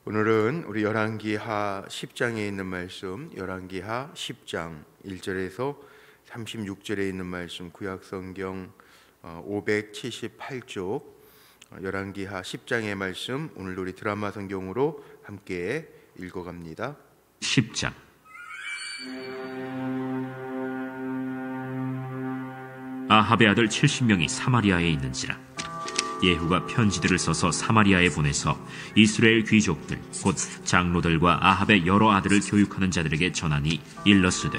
오늘은 우리 열왕기하 10장에 있는 말씀, 열왕기하 10장 1절에서 36절에 있는 말씀, 구약성경 578쪽 열왕기하 10장의 말씀, 오늘 우리 드라마 성경으로 함께 읽어갑니다. 10장. 아합의 아들 70명이 사마리아에 있는지라 예후가 편지들을 써서 사마리아에 보내서 이스라엘 귀족들 곧 장로들과 아합의 여러 아들을 교육하는 자들에게 전하니 일러스되,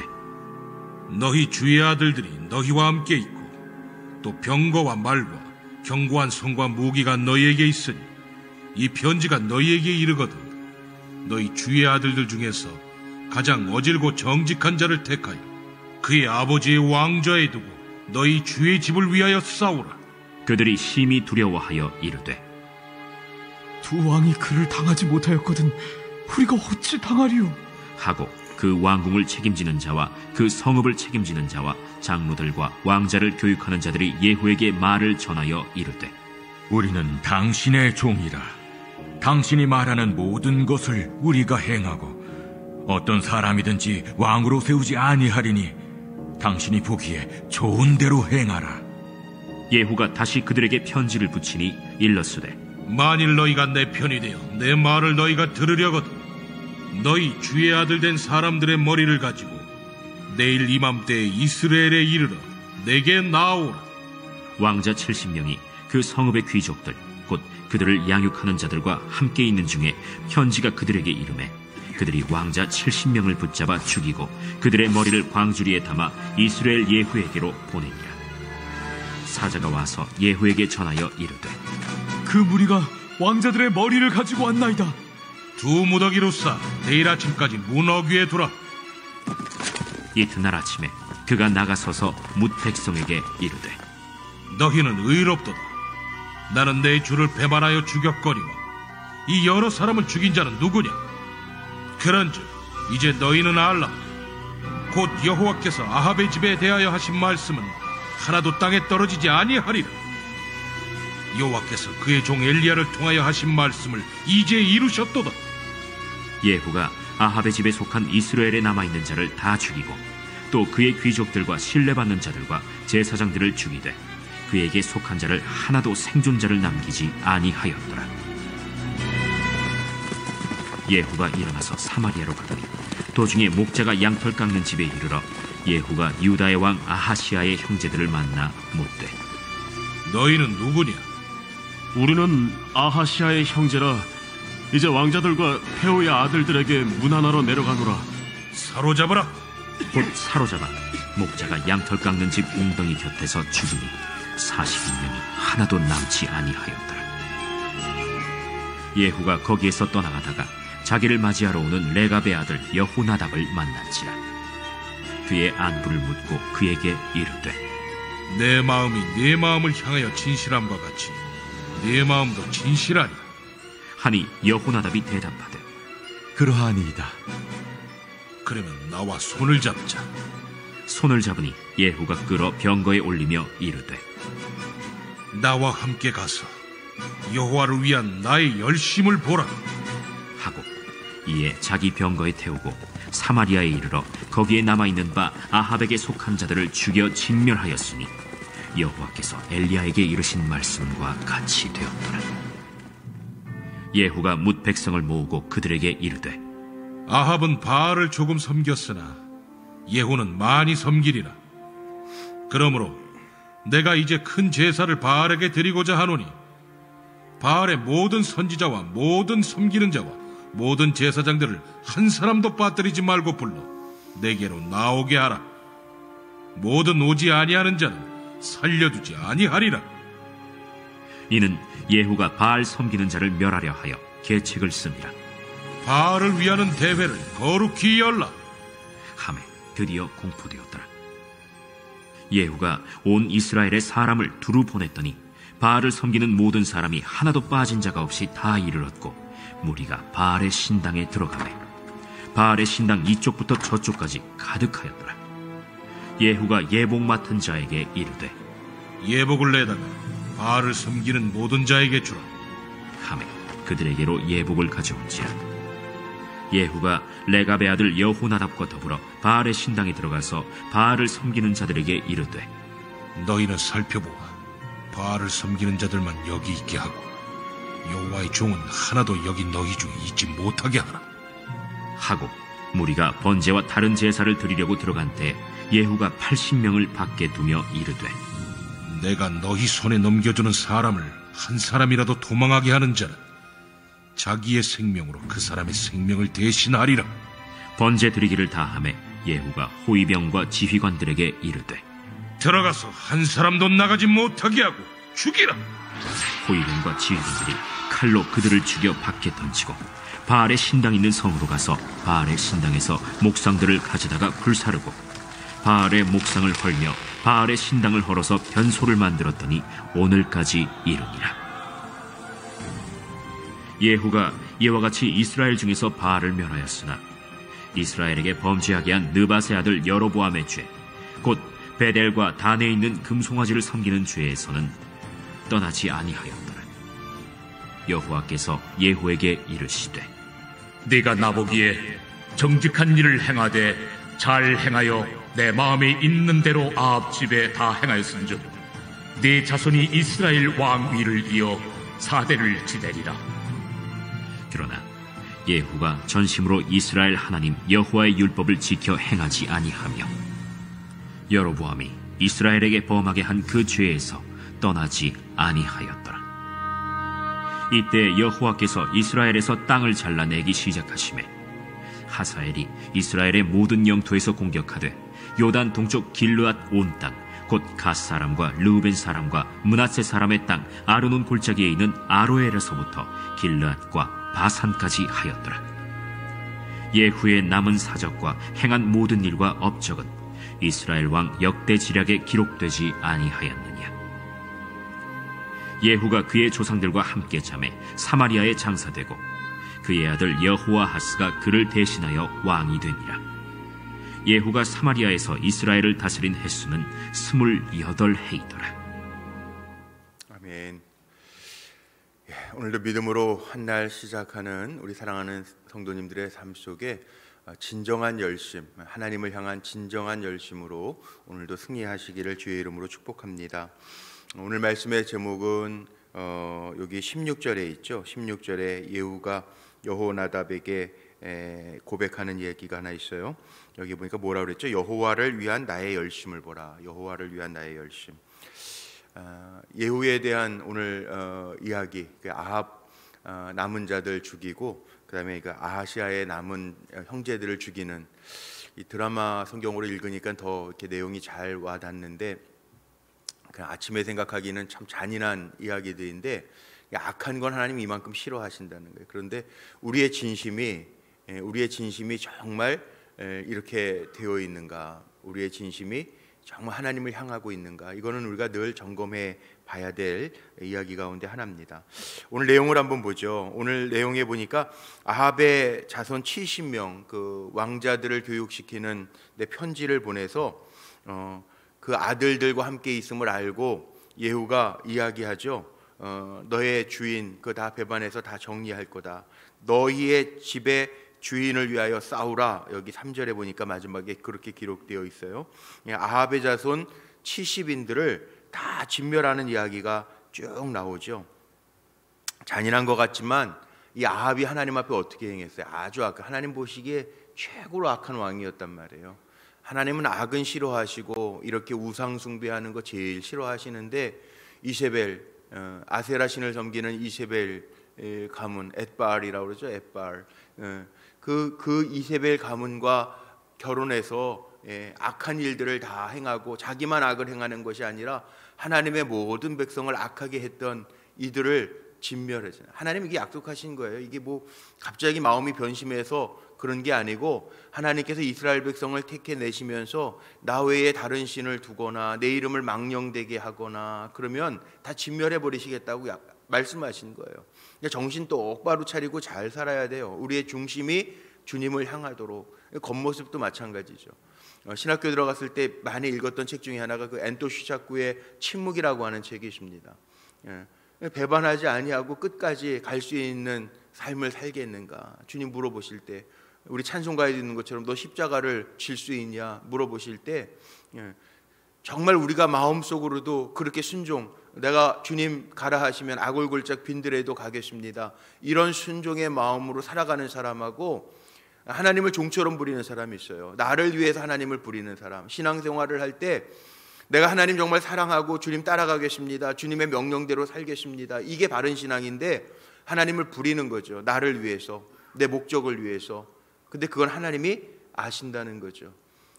너희 주의 아들들이 너희와 함께 있고 또 병거와 말과 견고한 성과 무기가 너희에게 있으니 이 편지가 너희에게 이르거든 너희 주의 아들들 중에서 가장 어질고 정직한 자를 택하여 그의 아버지의 왕좌에 두고 너희 주의 집을 위하여 싸우라. 그들이 심히 두려워하여 이르되, 두 왕이 그를 당하지 못하였거든 우리가 어찌 당하리요? 하고 그 왕궁을 책임지는 자와 그 성읍을 책임지는 자와 장로들과 왕자를 교육하는 자들이 예후에게 말을 전하여 이르되, 우리는 당신의 종이라. 당신이 말하는 모든 것을 우리가 행하고 어떤 사람이든지 왕으로 세우지 아니하리니 당신이 보기에 좋은 대로 행하라. 예후가 다시 그들에게 편지를 붙이니 일러스되, 만일 너희가 내 편이 되어 내 말을 너희가 들으려거든 너희 주의 아들 된 사람들의 머리를 가지고 내일 이맘때에 이스라엘에 이르러 내게 나오라. 왕자 70명이 그 성읍의 귀족들 곧 그들을 양육하는 자들과 함께 있는 중에 편지가 그들에게 이르매 그들이 왕자 70명을 붙잡아 죽이고 그들의 머리를 광주리에 담아 이스라엘 예후에게로 보내니라. 사자가 와서 예후에게 전하여 이르되, 그 무리가 왕자들의 머리를 가지고 왔나이다. 두 무더기로 싸 내일 아침까지 문 어귀에 두라. 이튿날 아침에 그가 나가서서 뭇 백성에게 이르되, 너희는 의롭도다. 나는 내 주를 배반하여 죽였거니와 이 여러 사람을 죽인 자는 누구냐? 그런즉 이제 너희는 알라. 곧 여호와께서 아합의 집에 대하여 하신 말씀은 하나도 땅에 떨어지지 아니하리라. 여호와께서 그의 종 엘리야를 통하여 하신 말씀을 이제 이루셨도다. 예후가 아합의 집에 속한 이스라엘에 남아있는 자를 다 죽이고 또 그의 귀족들과 신뢰받는 자들과 제사장들을 죽이되 그에게 속한 자를 하나도 생존자를 남기지 아니하였더라. 예후가 일어나서 사마리아로 가더니 도중에 목자가 양털 깎는 집에 이르러 예후가 유다의 왕 아하시아의 형제들을 만나 묻되, 너희는 누구냐? 우리는 아하시아의 형제라. 이제 왕자들과 페오의 아들들에게 문안하러 내려가노라. 사로잡으라. 곧 사로잡아 목자가 양털 깎는 집 웅덩이 곁에서 죽이니 40인명이 하나도 남지 아니하였더라. 예후가 거기에서 떠나가다가 자기를 맞이하러 오는 레갑의 아들 여호나답을 만난지라. 그의 안부를 묻고 그에게 이르되, 내 마음이 네 마음을 향하여 진실함과 같이 네 마음도 진실하니. 하니 여호나답이 대답하되, 그러하니이다. 그러면 나와 손을 잡자. 손을 잡으니 예후가 끌어 병거에 올리며 이르되, 나와 함께 가서 여호와를 위한 나의 열심을 보라. 하고 이에 자기 병거에 태우고 사마리아에 이르러 거기에 남아있는 바 아합에게 속한 자들을 죽여 진멸하였으니 여호와께서 엘리야에게 이르신 말씀과 같이 되었더라. 예후가 뭇 백성을 모으고 그들에게 이르되, 아합은 바알을 조금 섬겼으나 예후는 많이 섬기리라. 그러므로 내가 이제 큰 제사를 바알에게 드리고자 하노니 바알의 모든 선지자와 모든 섬기는 자와 모든 제사장들을 한 사람도 빠뜨리지 말고 불러 내게로 나오게 하라. 모든 오지 아니하는 자는 살려두지 아니하리라. 이는 예후가 바알 섬기는 자를 멸하려 하여 계책을 씁니다. 바알을 위하는 대회를 거룩히 열라. 하매 드디어 공포되었더라. 예후가 온 이스라엘의 사람을 두루 보냈더니 바알을 섬기는 모든 사람이 하나도 빠진 자가 없이 다 이르렀고 무리가 바알의 신당에 들어가매 바알의 신당 이쪽부터 저쪽까지 가득하였더라. 예후가 예복 맡은 자에게 이르되, 예복을 내다가 바알을 섬기는 모든 자에게 주라. 하매 그들에게로 예복을 가져온지라. 예후가 레갑의 아들 여호나답과 더불어 바알의 신당에 들어가서 바알을 섬기는 자들에게 이르되, 너희는 살펴보아 바알을 섬기는 자들만 여기 있게 하고 여호와의 종은 하나도 여기 너희 중에 있지 못하게 하라 하고 무리가 번제와 다른 제사를 드리려고 들어간 때 예후가 80명을 밖에 두며 이르되, 내가 너희 손에 넘겨주는 사람을 한 사람이라도 도망하게 하는 자는 자기의 생명으로 그 사람의 생명을 대신하리라. 번제 드리기를 다하매 예후가 호위병과 지휘관들에게 이르되, 들어가서 한 사람도 나가지 못하게 하고 죽이라. 호위병과 지휘관들이 칼로 그들을 죽여 밖에 던지고 바알의 신당 있는 성으로 가서 바알의 신당에서 목상들을 가져다가 불사르고 바알의 목상을 헐며 바알의 신당을 헐어서 변소를 만들었더니 오늘까지 이르니라. 예후가 이와 같이 이스라엘 중에서 바알을 멸하였으나 이스라엘에게 범죄하게 한 느밧의 아들 여로보암의 죄, 곧 베델과 단에 있는 금송아지를 섬기는 죄에서는 떠나지 아니하였더라. 여호와께서 예후에게 이르시되, 네가 나보기에 정직한 일을 행하되 잘 행하여 내 마음에 있는 대로 아합 집에 다 행하였은즉 네 자손이 이스라엘 왕 위를 이어 사대를 지대리라. 그러나 예후가 전심으로 이스라엘 하나님 여호와의 율법을 지켜 행하지 아니하며 여로보암이 이스라엘에게 범하게 한 그 죄에서 떠나지 아니하였더라. 이때 여호와께서 이스라엘에서 땅을 잘라내기 시작하시매 하사엘이 이스라엘의 모든 영토에서 공격하되 요단 동쪽 길르앗 온 땅, 곧 갓 사람과 르우벤 사람과 므낫세 사람의 땅 아르논 골짜기에 있는 아로엘에서부터 길르앗과 바산까지 하였더라. 예후의 남은 사적과 행한 모든 일과 업적은 이스라엘 왕 역대 지략에 기록되지 아니하였느냐. 예후가 그의 조상들과 함께 잠에 사마리아에 장사되고 그의 아들 여호아하스가 그를 대신하여 왕이 되니라. 예후가 사마리아에서 이스라엘을 다스린 횟수는 28해이더라. 아멘. 오늘도 믿음으로 한 날 시작하는 우리 사랑하는 성도님들의 삶 속에 진정한 열심, 하나님을 향한 진정한 열심으로 오늘도 승리하시기를 주의 이름으로 축복합니다. 오늘 말씀의 제목은 여기 16절에 있죠. 16절에 예후가 여호나답에게 고백하는 얘기가 하나 있어요. 여기 보니까 뭐라 그랬죠? 여호와를 위한 나의 열심을 보라. 여호와를 위한 나의 열심. 예후에 대한 오늘 이야기, 아합 남은 자들 죽이고 그다음에 아하시아의 남은 형제들을 죽이는 이 드라마 성경으로 읽으니까 더 이렇게 내용이 잘 와닿는데, 그냥 아침에 생각하기는 참 잔인한 이야기들인데 악한 건 하나님 이만큼 싫어하신다는 거예요. 그런데 우리의 진심이 정말 이렇게 되어 있는가? 우리의 진심이 정말 하나님을 향하고 있는가? 이거는 우리가 늘 점검해 봐야 될 이야기 가운데 하나입니다. 오늘 내용을 한번 보죠. 오늘 내용에 보니까 아합의 자손 70명 그 왕자들을 교육시키는 데 편지를 보내서 그 아들들과 함께 있음을 알고 예후가 이야기하죠. 너의 주인 그 다 배반해서 다 정리할 거다. 너희의 집의 주인을 위하여 싸우라. 여기 3절에 보니까 마지막에 그렇게 기록되어 있어요. 아합의 자손 70인들을 다 진멸하는 이야기가 쭉 나오죠. 잔인한 것 같지만 이 아합이 하나님 앞에 어떻게 행했어요? 아주 하나님 보시기에 최고로 악한 왕이었단 말이에요. 하나님은 악은 싫어하시고 이렇게 우상 숭배하는 거 제일 싫어하시는데 이세벨, 아세라 신을 섬기는 이세벨 가문, 엣바알이라고 그러죠. 엣바알. 그 이세벨 가문과 결혼해서 악한 일들을 다 행하고 자기만 악을 행하는 것이 아니라 하나님의 모든 백성을 악하게 했던 이들을 진멸하잖아요. 하나님 이게 약속하신 거예요. 이게 뭐 갑자기 마음이 변심해서 그런 게 아니고 하나님께서 이스라엘 백성을 택해내시면서 나 외에 다른 신을 두거나 내 이름을 망령되게 하거나 그러면 다 진멸해 버리시겠다고 말씀하신 거예요. 정신 똑바로 차리고 잘 살아야 돼요. 우리의 중심이 주님을 향하도록. 겉모습도 마찬가지죠. 신학교 들어갔을 때 많이 읽었던 책 중에 하나가 그 엔토 슈자쿠의 침묵이라고 하는 책이십니다. 배반하지 아니하고 끝까지 갈 수 있는 삶을 살겠는가? 주님 물어보실 때, 우리 찬송가에 있는 것처럼 너 십자가를 질 수 있냐 물어보실 때, 정말 우리가 마음속으로도 그렇게 순종, 내가 주님 가라 하시면 아골골짝 빈들에도 가겠습니다, 이런 순종의 마음으로 살아가는 사람하고 하나님을 종처럼 부리는 사람이 있어요. 나를 위해서 하나님을 부리는 사람. 신앙생활을 할 때 내가 하나님 정말 사랑하고 주님 따라가겠습니다, 주님의 명령대로 살겠습니다, 이게 바른 신앙인데 하나님을 부리는 거죠. 나를 위해서, 내 목적을 위해서. 근데 그건 하나님이 아신다는 거죠.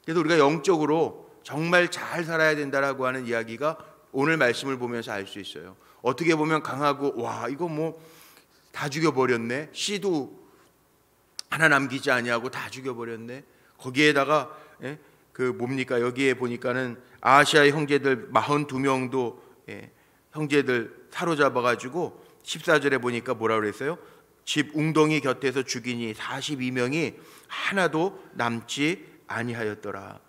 그래서 우리가 영적으로 정말 잘 살아야 된다라고 하는 이야기가 오늘 말씀을 보면서 알 수 있어요. 어떻게 보면 강하고 와 이거 뭐 다 죽여버렸네, 씨도 하나 남기지 아니하고 다 죽여버렸네. 거기에다가 그 뭡니까, 여기에 보니까는 아하시아의 형제들 42명도 형제들 사로잡아가지고 14절에 보니까 뭐라 그랬어요? 집 웅덩이 곁에서 죽이니 42명이 하나도 남지 아니하였더라.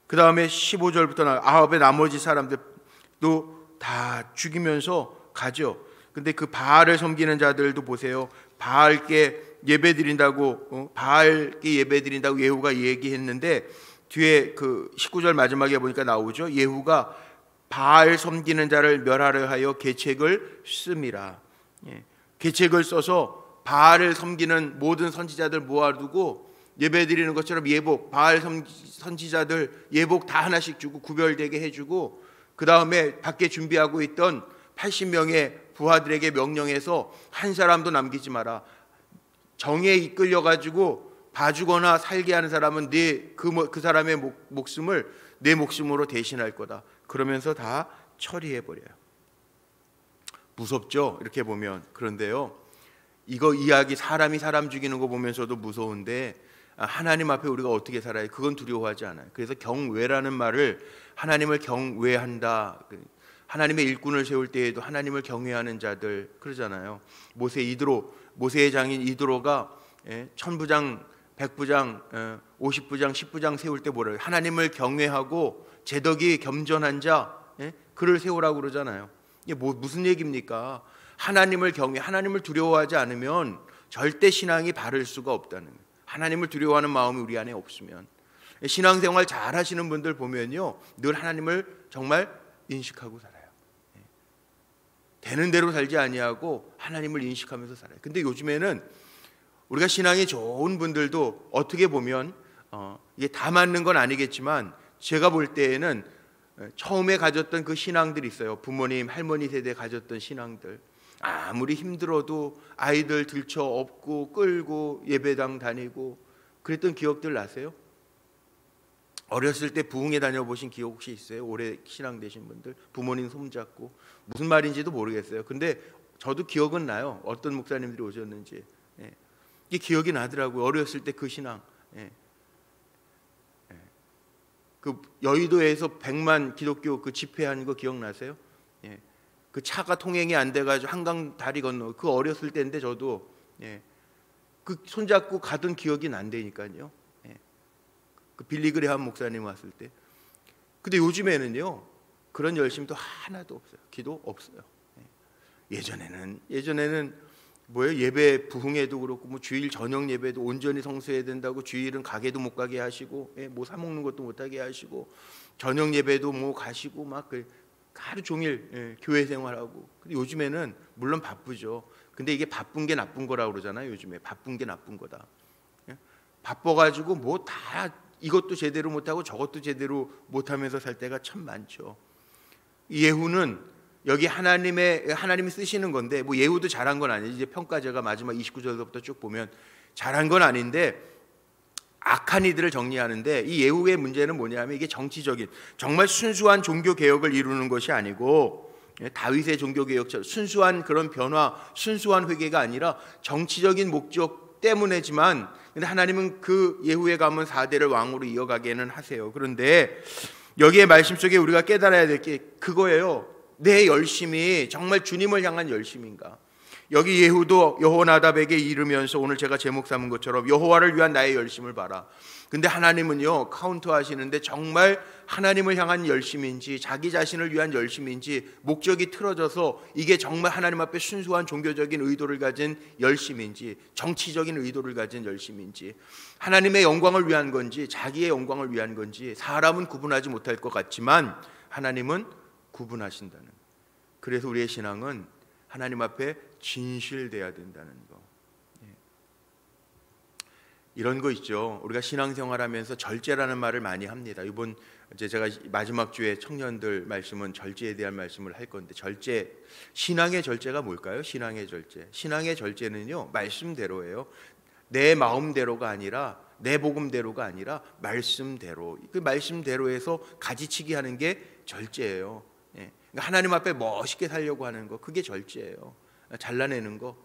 그 다음에 15절부터 아합의 나머지 사람들도 다 죽이면서 가죠. 근데 그 바알을 섬기는 자들도 보세요. 바알께 예배 드린다고 바알께 예배 드린다고 예후가 얘기했는데 뒤에 그 19절 마지막에 보니까 나오죠. 예후가 바알 섬기는 자를 멸하려 하여 계책을 씁니다. 계책을 써서 바알을 섬기는 모든 선지자들 모아두고 예배 드리는 것처럼 예복, 바알 선지자들 예복 다 하나씩 주고 구별되게 해주고, 그 다음에 밖에 준비하고 있던 80명의 부하들에게 명령해서 한 사람도 남기지 마라. 정에 이끌려가지고 봐주거나 살게 하는 사람은 그 사람의 목숨을 내 목숨으로 대신할 거다. 그러면서 다 처리해버려요. 무섭죠? 이렇게 보면. 그런데요, 이거 이야기, 사람이 사람 죽이는 거 보면서도 무서운데 하나님 앞에 우리가 어떻게 살아요? 그건 두려워하지 않아요. 그래서 경외라는 말을, 하나님을 경외한다, 하나님의 일꾼을 세울 때에도 하나님을 경외하는 자들 그러잖아요. 모세의 장인 이드로가 천부장, 백부장, 50부장, 10부장 세울 때 뭐래요? 하나님을 경외하고 제덕이 겸손한 자, 그를 세우라고 그러잖아요. 이게 무슨 얘기입니까? 하나님을 경외, 하나님을 두려워하지 않으면 절대 신앙이 바를 수가 없다는 거예요. 하나님을 두려워하는 마음이 우리 안에 없으면. 신앙생활 잘 하시는 분들 보면요, 늘 하나님을 정말 인식하고 살아요. 되는 대로 살지 아니하고 하나님을 인식하면서 살아요. 근데 요즘에는 우리가 신앙이 좋은 분들도 어떻게 보면 이게 다 맞는 건 아니겠지만 제가 볼 때에는 처음에 가졌던 그 신앙들이 있어요. 부모님, 할머니 세대에 가졌던 신앙들. 아무리 힘들어도 아이들 들쳐 업고 끌고 예배당 다니고 그랬던 기억들 나세요? 어렸을 때 부흥회 다녀보신 기억 혹시 있어요? 오래 신앙 되신 분들, 부모님 손잡고. 무슨 말인지도 모르겠어요. 근데 저도 기억은 나요. 어떤 목사님들이 오셨는지. 이게 기억이 나더라고요. 어렸을 때 그 신앙. 그 여의도에서 100만 기독교 그 집회한 거 기억나세요? 그 차가 통행이 안 돼가지고 한강 다리 건너, 그 어렸을 때인데 저도 그 손잡고 가던 기억이 난다니까요. 그 빌리그레함 목사님 왔을 때. 근데 요즘에는요 그런 열심도 하나도 없어요. 기도 없어요. 예전에는 뭐예요? 예배 부흥회도 그렇고 뭐 주일 저녁 예배도 온전히 성수해야 된다고 주일은 가게도 못 가게 하시고, 뭐 사 먹는 것도 못 하게 하시고, 저녁 예배도 뭐 가시고 막 하루 종일 교회 생활하고. 근데 요즘에는 물론 바쁘죠. 근데 이게 바쁜 게 나쁜 거라고 그러잖아요. 요즘에 바쁜 게 나쁜 거다. 바빠가지고 뭐 다 이것도 제대로 못하고 저것도 제대로 못하면서 살 때가 참 많죠. 예후는 여기 하나님이 쓰시는 건데, 뭐 예후도 잘한 건 아니에요. 이제 평가제가 마지막 29절부터 쭉 보면 잘한 건 아닌데 악한 이들을 정리하는데, 이 예후의 문제는 뭐냐면 이게 정치적인 정말 순수한 종교 개혁을 이루는 것이 아니고, 다윗의 종교 개혁처럼 순수한 그런 변화, 순수한 회개가 아니라 정치적인 목적 때문이지만, 근데 하나님은 그 예후에 가면 4대를 왕으로 이어가게는 하세요. 그런데 여기에 말씀 속에 우리가 깨달아야 될 게 그거예요. 내 열심이 정말 주님을 향한 열심인가? 여기 예후도 여호나답에게 이르면서 오늘 제가 제목 삼은 것처럼 여호와를 위한 나의 열심을 봐라. 근데 하나님은요, 카운터 하시는데 정말 하나님을 향한 열심인지 자기 자신을 위한 열심인지 목적이 틀어져서 이게 정말 하나님 앞에 순수한 종교적인 의도를 가진 열심인지 정치적인 의도를 가진 열심인지 하나님의 영광을 위한 건지 자기의 영광을 위한 건지 사람은 구분하지 못할 것 같지만 하나님은 구분하신다는. 그래서 우리의 신앙은 하나님 앞에 진실돼야 된다는 거. 이런 거 있죠. 우리가 신앙생활하면서 절제라는 말을 많이 합니다. 이번 이제 제가 마지막 주에 청년들 말씀은 절제에 대한 말씀을 할 건데, 절제, 신앙의 절제가 뭘까요? 신앙의 절제. 신앙의 절제는요, 말씀대로예요. 내 마음대로가 아니라 내 복음대로가 아니라 말씀대로. 그 말씀대로에서 가지치기 하는 게 절제예요. 그러니까 하나님 앞에 멋있게 살려고 하는 거, 그게 절제예요. 잘라내는 거,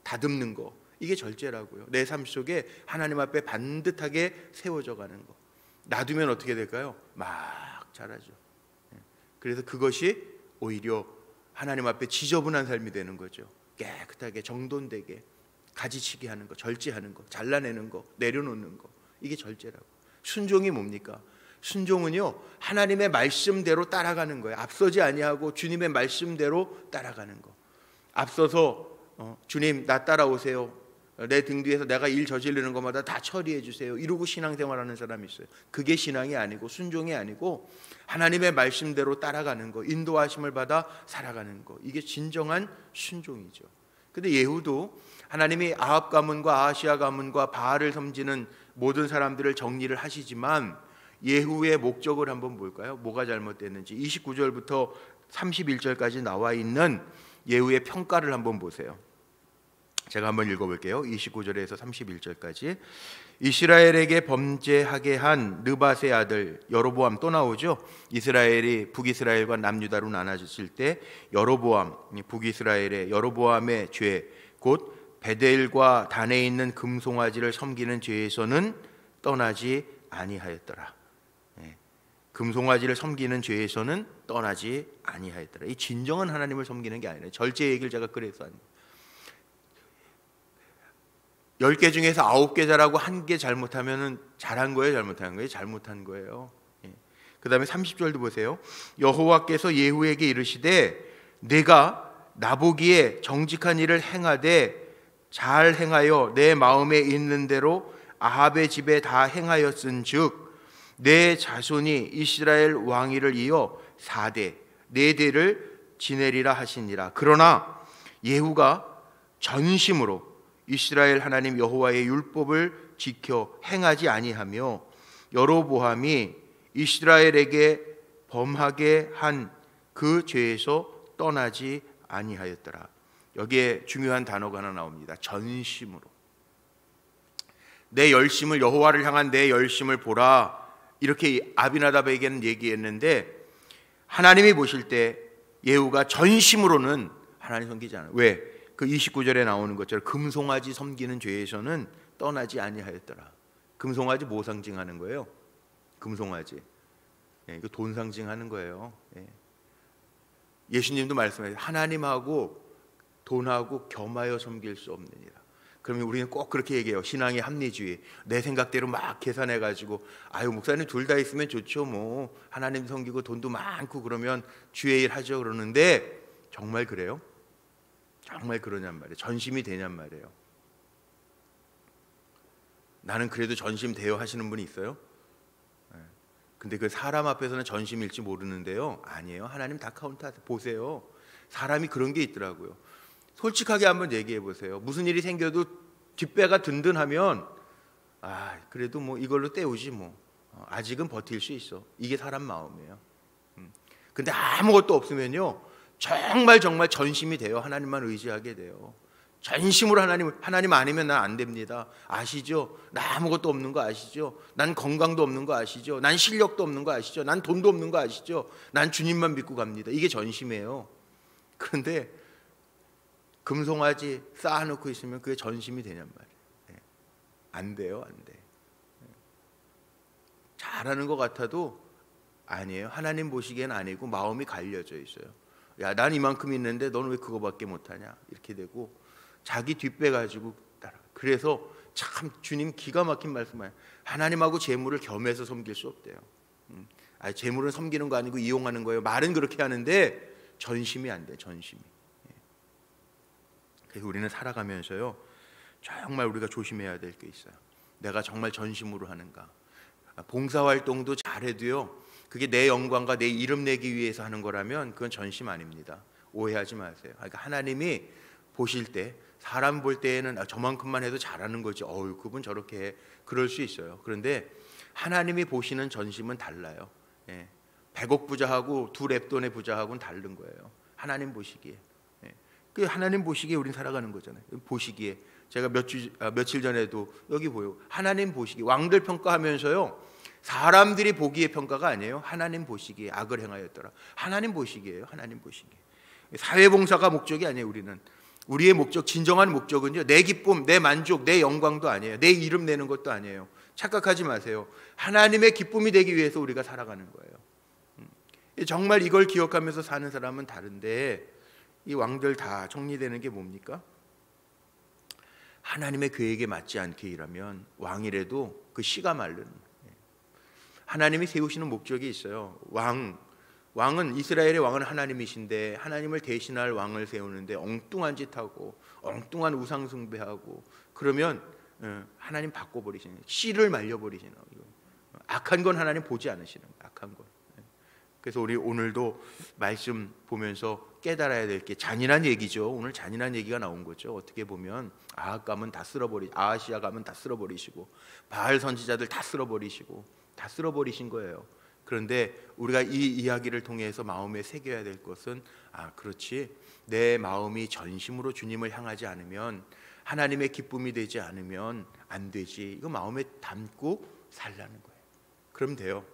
다듬는 거, 이게 절제라고요. 내 삶 속에 하나님 앞에 반듯하게 세워져 가는 거. 놔두면 어떻게 될까요? 막 자라죠. 그래서 그것이 오히려 하나님 앞에 지저분한 삶이 되는 거죠. 깨끗하게 정돈되게 가지치기 하는 거, 절제하는 거, 잘라내는 거, 내려놓는 거, 이게 절제라고. 순종이 뭡니까? 순종은요, 하나님의 말씀대로 따라가는 거예요. 앞서지 아니하고 주님의 말씀대로 따라가는 거. 앞서서 주님 나 따라오세요. 내 등 뒤에서 내가 일 저지르는 것마다 다 처리해 주세요. 이러고 신앙생활하는 사람이 있어요. 그게 신앙이 아니고 순종이 아니고 하나님의 말씀대로 따라가는 거, 인도하심을 받아 살아가는 거, 이게 진정한 순종이죠. 근데 예후도 하나님이 아합 가문과 아하시아 가문과 바알을 섬기는 모든 사람들을 정리를 하시지만 예후의 목적을 한번 볼까요? 뭐가 잘못됐는지. 29절부터 31절까지 나와 있는 예후의 평가를 한번 보세요. 제가 한번 읽어볼게요. 29절에서 31절까지. 이스라엘에게 범죄하게 한 느밧의 아들 여로보암, 또 나오죠. 이스라엘이 북이스라엘과 남유다로 나눠졌을 때 여로보암, 북이스라엘의 여로보암의 죄, 곧 베델과 단에 있는 금송아지를 섬기는 죄에서는 떠나지 아니하였더라. 금송아지를 섬기는 죄에서는 떠나지 아니하였더라. 이 진정한 하나님을 섬기는 게 아니라, 절제 얘기를 제가 그래서 하는 거예요. 10개 중에서 9개 잘하고 1개 잘못하면 잘한 거예요, 잘못한 거예요? 잘못한 거예요. 그 다음에 30절도 보세요. 여호와께서 예후에게 이르시되 내가 나보기에 정직한 일을 행하되 잘 행하여 내 마음에 있는 대로 아합의 집에 다 행하였은즉 내 자손이 이스라엘 왕위를 이어 4대 4대를 지내리라 하시니라. 그러나 예후가 전심으로 이스라엘 하나님 여호와의 율법을 지켜 행하지 아니하며 여로보암이 이스라엘에게 범하게 한 그 죄에서 떠나지 아니하였더라. 여기에 중요한 단어가 하나 나옵니다. 전심으로. 내 열심을, 여호와를 향한 내 열심을 보라, 이렇게 아비나답에게는 얘기했는데 하나님이 보실 때 예후가 전심으로는 하나님 섬기지 않아요. 왜? 그 29절에 나오는 것처럼 금송아지 섬기는 죄에서는 떠나지 아니하였더라. 금송아지 뭐 상징하는 거예요? 금송아지, 이거 돈 상징하는 거예요. 예수님도 말씀하세요. 하나님하고 돈하고 겸하여 섬길 수 없느니라. 그러면 우리는 꼭 그렇게 얘기해요. 신앙의 합리주의. 내 생각대로 막 계산해가지고 아유 목사님 둘 다 있으면 좋죠. 뭐 하나님 섬기고 돈도 많고 그러면 주의 일 하죠. 그러는데 정말 그래요? 정말 그러냔 말이에요. 전심이 되냔 말이에요. 나는 그래도 전심 돼요 하시는 분이 있어요? 근데 그 사람 앞에서는 전심일지 모르는데요, 아니에요. 하나님 다 카운트하세요. 보세요. 사람이 그런 게 있더라고요. 솔직하게 한번 얘기해 보세요. 무슨 일이 생겨도 뒷배가 든든하면 그래도 뭐 이걸로 때우지 뭐, 아직은 버틸 수 있어. 이게 사람 마음이에요. 근데 아무것도 없으면요 정말 전심이 돼요. 하나님만 의지하게 돼요. 전심으로 하나님 아니면 난 안 됩니다. 아시죠? 나 아무것도 없는 거 아시죠? 난 건강도 없는 거 아시죠? 난 실력도 없는 거 아시죠? 난 돈도 없는 거 아시죠? 난 주님만 믿고 갑니다. 이게 전심이에요. 그런데 금송아지 쌓아놓고 있으면 그게 전심이 되냔 말이에요. 안 돼요, 안 돼. 잘하는 것 같아도 아니에요. 하나님 보시기엔 아니고 마음이 갈려져 있어요. 야, 난 이만큼 있는데 너는 왜 그거밖에 못하냐 이렇게 되고 자기 뒷배가지고 따라. 그래서 참 주님 기가 막힌 말씀을 하나님하고 재물을 겸해서 섬길 수 없대요. 재물은 섬기는 거 아니고 이용하는 거예요. 말은 그렇게 하는데 전심이 안 돼. 전심이. 그래서 우리는 살아가면서요 정말 우리가 조심해야 될 게 있어요. 내가 정말 전심으로 하는가. 봉사활동도 잘해도요 그게 내 영광과 내 이름 내기 위해서 하는 거라면 그건 전심 아닙니다. 오해하지 마세요. 그러니까 하나님이 보실 때 사람 볼 때에는 저만큼만 해도 잘하는 거지. 그분 저렇게 해. 그럴 수 있어요. 그런데 하나님이 보시는 전심은 달라요. 100억 부자하고 두 랩돈의 부자하고는 다른 거예요. 하나님 보시기에. 그 하나님 보시기에 우린 살아가는 거잖아요. 보시기에 제가 며칠 전에도 여기 보여. 하나님 보시기 왕들 평가하면서요 사람들이 보기에 평가가 아니에요. 하나님 보시기에 악을 행하였더라. 하나님 보시기에요. 하나님 보시기에. 사회봉사가 목적이 아니에요. 우리의 목적, 진정한 목적은요 내 기쁨, 내 만족, 내 영광도 아니에요. 내 이름 내는 것도 아니에요. 착각하지 마세요. 하나님의 기쁨이 되기 위해서 우리가 살아가는 거예요. 정말 이걸 기억하면서 사는 사람은 다른데 이 왕들 다 정리되는 게 뭡니까? 하나님의 계획에 맞지 않게 일하면 왕이라도 그 씨가 마른. 하나님이 세우시는 목적이 있어요. 왕은 이스라엘의 왕은 하나님이신데 하나님을 대신할 왕을 세우는데 엉뚱한 짓 하고 엉뚱한 우상 숭배하고 그러면 하나님 바꿔버리시는 거예요. 씨를 말려버리시는 거예요. 악한 건 하나님 보지 않으시는 거예요. 악한 건. 그래서 우리 오늘도 말씀 보면서 깨달아야 될 게 잔인한 얘기죠. 오늘 잔인한 얘기가 나온 거죠. 어떻게 보면 아하시아 가면 다 쓸어버리시고 바알 선지자들 다 쓸어버리신 거예요. 그런데 우리가 이 이야기를 통해서 마음에 새겨야 될 것은 그렇지 내 마음이 전심으로 주님을 향하지 않으면 하나님의 기쁨이 되지 않으면 안 되지. 이거 마음에 담고 살라는 거예요. 그럼 돼요.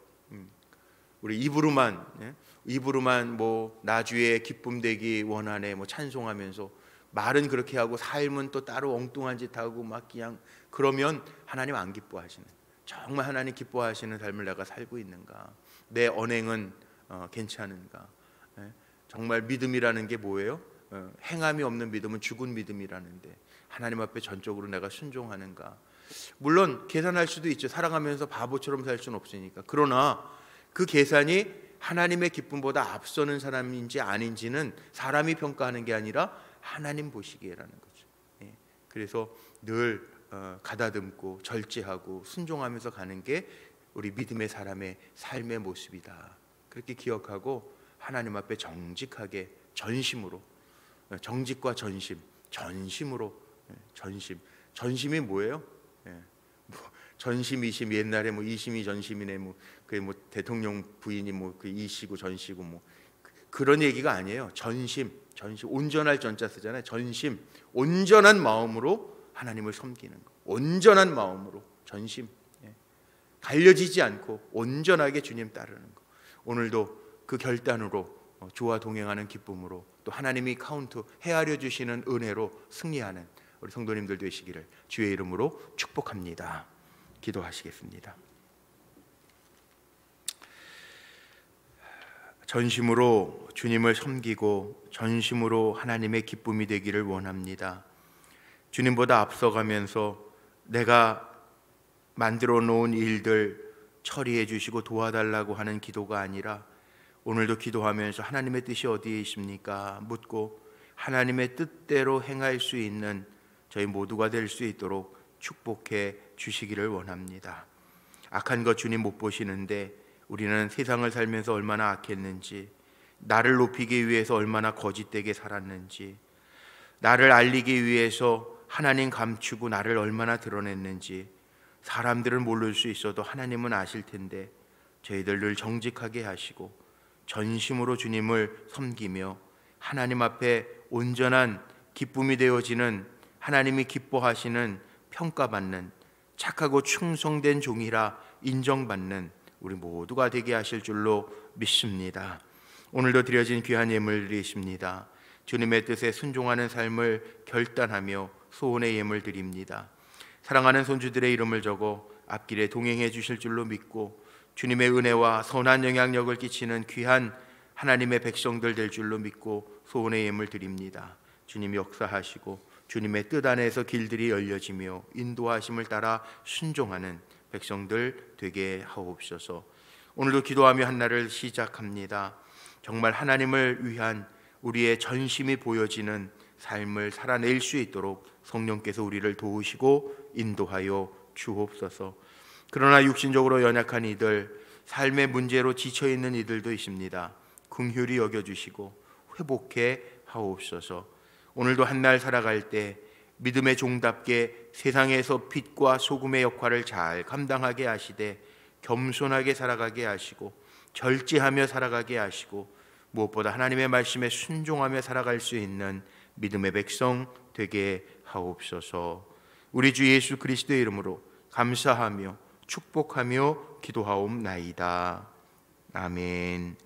우리 입으로만 뭐 나주의 기쁨 되기 원하네 뭐 찬송하면서 말은 그렇게 하고 삶은 또 따로 엉뚱한 짓 하고 막 그냥 그러면 하나님 안 기뻐하시는. 정말 하나님 기뻐하시는 삶을 내가 살고 있는가? 내 언행은 괜찮은가? 정말 믿음이라는 게 뭐예요? 행함이 없는 믿음은 죽은 믿음이라는데 하나님 앞에 전적으로 내가 순종하는가? 물론 계산할 수도 있죠. 살아가면서 바보처럼 살 수는 없으니까. 그러나 그 계산이 하나님의 기쁨보다 앞서는 사람인지 아닌지는 사람이 평가하는 게 아니라 하나님 보시기에라는 거죠. 그래서 늘 가다듬고 절제하고 순종하면서 가는 게 우리 믿음의 사람의 삶의 모습이다. 그렇게 기억하고 하나님 앞에 정직하게 전심으로 정직과 전심으로 전심이 뭐예요? 전심이심 옛날에 뭐 이심이 전심이네 그 대통령 부인이 그 이시고 전시고 그런 얘기가 아니에요. 전심 온전할 전자 쓰잖아요. 전심 온전한 마음으로 하나님을 섬기는 거. 온전한 마음으로 전심 갈려지지 않고 온전하게 주님 따르는 거. 오늘도 그 결단으로 주와 동행하는 기쁨으로 또 하나님이 헤아려 주시는 은혜로 승리하는 우리 성도님들 되시기를 주의 이름으로 축복합니다. 기도하시겠습니다. 전심으로 주님을 섬기고 전심으로 하나님의 기쁨이 되기를 원합니다. 주님보다 앞서가면서 내가 만들어 놓은 일들 처리해 주시고 도와달라고 하는 기도가 아니라 오늘도 기도하면서 하나님의 뜻이 어디에 있습니까? 묻고 하나님의 뜻대로 행할 수 있는 저희 모두가 될 수 있도록 축복해 주시기를 원합니다. 악한 것 주님 못 보시는데 우리는 세상을 살면서 얼마나 악했는지, 나를 높이기 위해서 얼마나 거짓되게 살았는지, 나를 알리기 위해서 하나님 감추고 나를 얼마나 드러냈는지 사람들은 모를 수 있어도 하나님은 아실 텐데 저희들 늘 정직하게 하시고 전심으로 주님을 섬기며 하나님 앞에 온전한 기쁨이 되어지는 하나님이 기뻐하시는 평가받는 착하고 충성된 종이라 인정받는 우리 모두가 되게 하실 줄로 믿습니다. 오늘도 드려진 귀한 예물들이십니다. 주님의 뜻에 순종하는 삶을 결단하며 소원의 예물 드립니다. 사랑하는 손주들의 이름을 적어 앞길에 동행해 주실 줄로 믿고 주님의 은혜와 선한 영향력을 끼치는 귀한 하나님의 백성들 될 줄로 믿고 소원의 예물 드립니다. 주님 역사하시고 주님의 뜻 안에서 길들이 열려지며 인도하심을 따라 순종하는 백성들 되게 하옵소서. 오늘도 기도하며 한 날을 시작합니다. 정말 하나님을 위한 우리의 전심이 보여지는 삶을 살아낼 수 있도록 성령께서 우리를 도우시고 인도하여 주옵소서. 그러나 육신적으로 연약한 이들, 삶의 문제로 지쳐있는 이들도 있습니다. 긍휼히 여겨주시고 회복해 하옵소서. 오늘도 한 날 살아갈 때 믿음의 종답게 세상에서 빛과 소금의 역할을 잘 감당하게 하시되 겸손하게 살아가게 하시고 절제하며 살아가게 하시고 무엇보다 하나님의 말씀에 순종하며 살아갈 수 있는 믿음의 백성 되게 하옵소서. 우리 주 예수 그리스도의 이름으로 감사하며 축복하며 기도하옵나이다. 아멘.